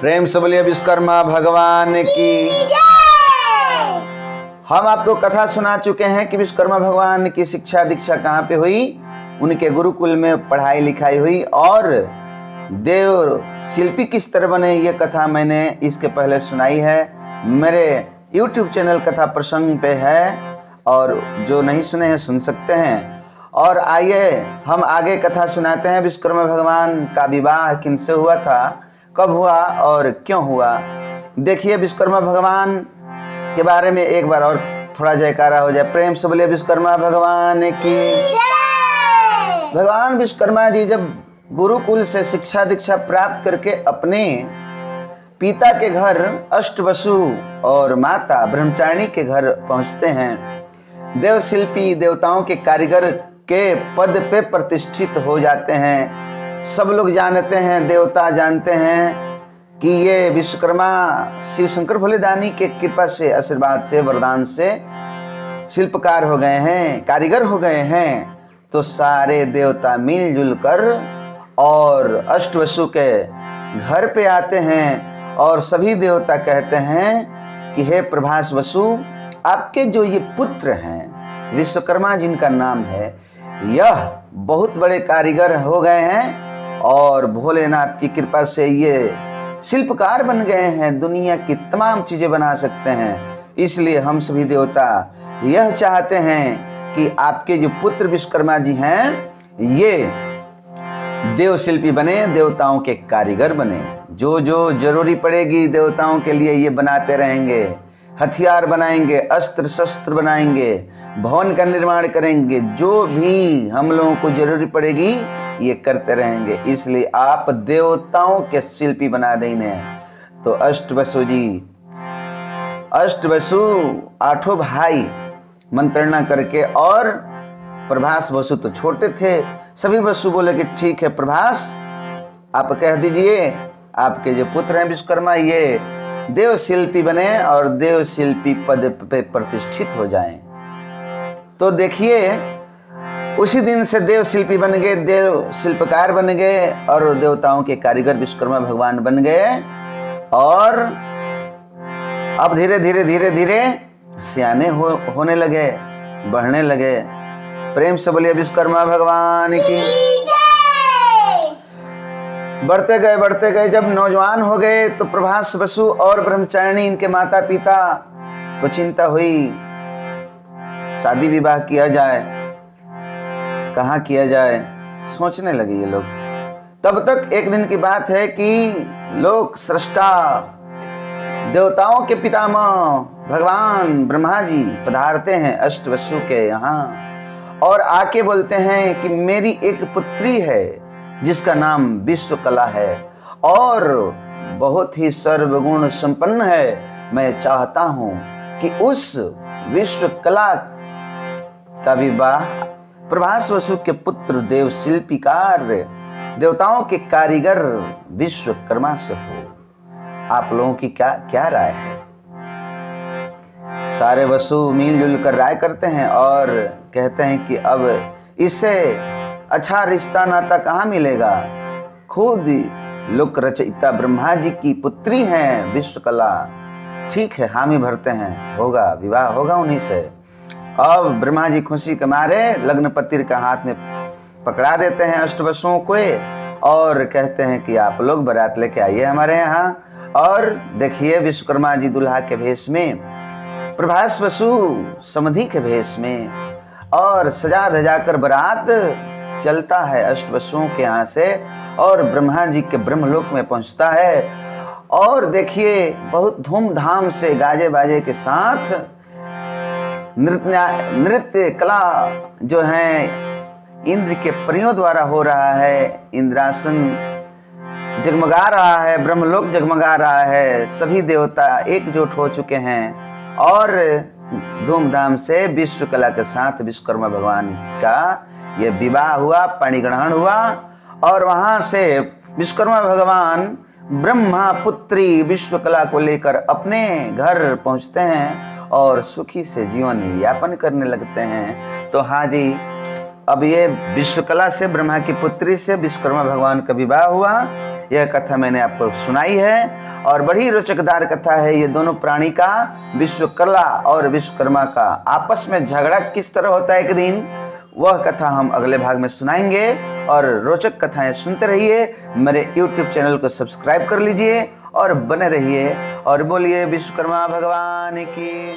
प्रेम से बोलिए विश्वकर्मा भगवान की। हम आपको कथा सुना चुके हैं कि विश्वकर्मा भगवान की शिक्षा दीक्षा कहाँ पे हुई, उनके गुरुकुल में पढ़ाई लिखाई हुई और देव शिल्पी किस तरह बने, ये कथा मैंने इसके पहले सुनाई है। मेरे YouTube चैनल कथा प्रसंग पे है और जो नहीं सुने हैं सुन सकते हैं। और आइए हम आगे कथा सुनाते हैं। विश्वकर्मा भगवान का विवाह किनसे हुआ था, कब हुआ और क्यों हुआ। देखिए विश्वकर्मा भगवान के बारे में एक बार और थोड़ा जयकारा हो जाए। प्रेम से बोलिए विश्वकर्मा भगवान की। भगवान विश्वकर्मा जी जब गुरुकुल से शिक्षा दीक्षा प्राप्त करके अपने पिता के घर अष्टवसु और माता ब्रह्मचारिणी के घर पहुंचते हैं, देव शिल्पी देवताओं के कारीगर के पद पे प्रतिष्ठित हो जाते हैं। सब लोग जानते हैं, देवता जानते हैं कि ये विश्वकर्मा शिव शंकर भोलेदानी के कृपा से, आशीर्वाद से, वरदान से शिल्पकार हो गए हैं, कारीगर हो गए हैं। तो सारे देवता मिलजुल कर और अष्टवसु के घर पे आते हैं और सभी देवता कहते हैं कि हे प्रभास वसु, आपके जो ये पुत्र हैं विश्वकर्मा जिनका नाम है, यह बहुत बड़े कारीगर हो गए हैं और भोलेनाथ की कृपा से ये शिल्पकार बन गए हैं, दुनिया की तमाम चीजें बना सकते हैं। इसलिए हम सभी देवता यह चाहते हैं कि आपके जो पुत्र विश्वकर्मा जी हैं ये देव शिल्पी बने, देवताओं के कारीगर बने। जो जो जरूरी पड़ेगी देवताओं के लिए ये बनाते रहेंगे, हथियार बनाएंगे, अस्त्र शस्त्र बनाएंगे, भवन का निर्माण करेंगे, जो भी हम लोगों को जरूरी पड़ेगी ये करते रहेंगे। इसलिए आप देवताओं के शिल्पी बना देंगे। तो अष्टवसु आठों भाई मंत्रणा करके, और प्रभास वसु तो छोटे थे, सभी वसु बोले कि ठीक है प्रभास, आप कह दीजिए आपके जो पुत्र हैं विश्वकर्मा ये देव शिल्पी बने और देव शिल्पी पद पे प्रतिष्ठित हो जाएं। तो देखिए उसी दिन से देव शिल्पी बन गए, देव शिल्पकार बन गए और देवताओं के कारीगर विश्वकर्मा भगवान बन गए। और अब धीरे धीरे सियाने होने लगे, बढ़ने लगे। प्रेम से बोलिए विश्वकर्मा भगवान की। बढ़ते गए जब नौजवान हो गए तो प्रभास वसु और ब्रह्मचारिणी इनके माता पिता को चिंता हुई, शादी विवाह किया जाए, कहाँ किया जाए, सोचने लगे ये लोग। तब तक एक दिन की बात है कि लोग सृष्टा देवताओं के पितामह भगवान ब्रह्मा जी पधारते हैं अष्टवसु के यहाँ और आके बोलते हैं कि मेरी एक पुत्री है जिसका नाम विश्वकला है और बहुत ही सर्वगुण संपन्न है। मैं चाहता हूं कि उस विश्वकला का विवाह प्रभास वसु के पुत्र देव शिल्पीकार देवताओं के कारीगर विश्वकर्मा से हो। आप लोगों की क्या राय है? सारे वसु मिलजुल कर राय करते हैं और कहते हैं कि अब इससे अच्छा रिश्ता नाता कहाँ मिलेगा। खुद लोक रचयिता ब्रह्मा जी की पुत्री हैं विश्वकला, ठीक है हामी भरते हैं, होगा विवाह होगा उन्हीं से। अब ब्रह्मा जी खुशी के मारे लग्न पत्र का हाथ में पकड़ा देते हैं अष्टवसुओं को और कहते हैं कि आप लोग बारात लेके आइए हमारे यहाँ। और देखिए विश्वकर्मा जी दुल्हा के भेष में, प्रभास वसु समधि के भेष में, और सजा धजा कर बारात चलता है अष्टवसुओं के यहाँ से और ब्रह्मा जी के ब्रह्मलोक में पहुंचता है। और देखिए बहुत धूमधाम से गाजे बाजे के साथ नृत्य कला जो है इंद्र के परियों द्वारा हो रहा है। इंद्रासन जगमगा रहा है, ब्रह्मलोक जगमगा रहा है, सभी देवता एकजुट हो चुके हैं और धूमधाम से विश्वकला के साथ विश्वकर्मा भगवान का ये विवाह हुआ, पाणिग्रहण हुआ। और वहां से विश्वकर्मा भगवान ब्रह्मा पुत्री विश्वकला को लेकर अपने घर पहुंचते हैं और सुखी से जीवन यापन करने लगते हैं। तो हाँ जी, अब ये विश्वकला से, ब्रह्मा की पुत्री से विश्वकर्मा भगवान का विवाह हुआ, यह कथा मैंने आपको सुनाई है। और बड़ी रोचकदार कथा है। ये दोनों प्राणी का, विश्वकर्मा और विश्वकर्मा का आपस में झगड़ा किस तरह होता है एक दिन, वह कथा हम अगले भाग में सुनाएंगे। और रोचक कथाएं सुनते रहिए। मेरे YouTube चैनल को सब्सक्राइब कर लीजिए और बने रहिए और बोलिए विश्वकर्मा भगवान की।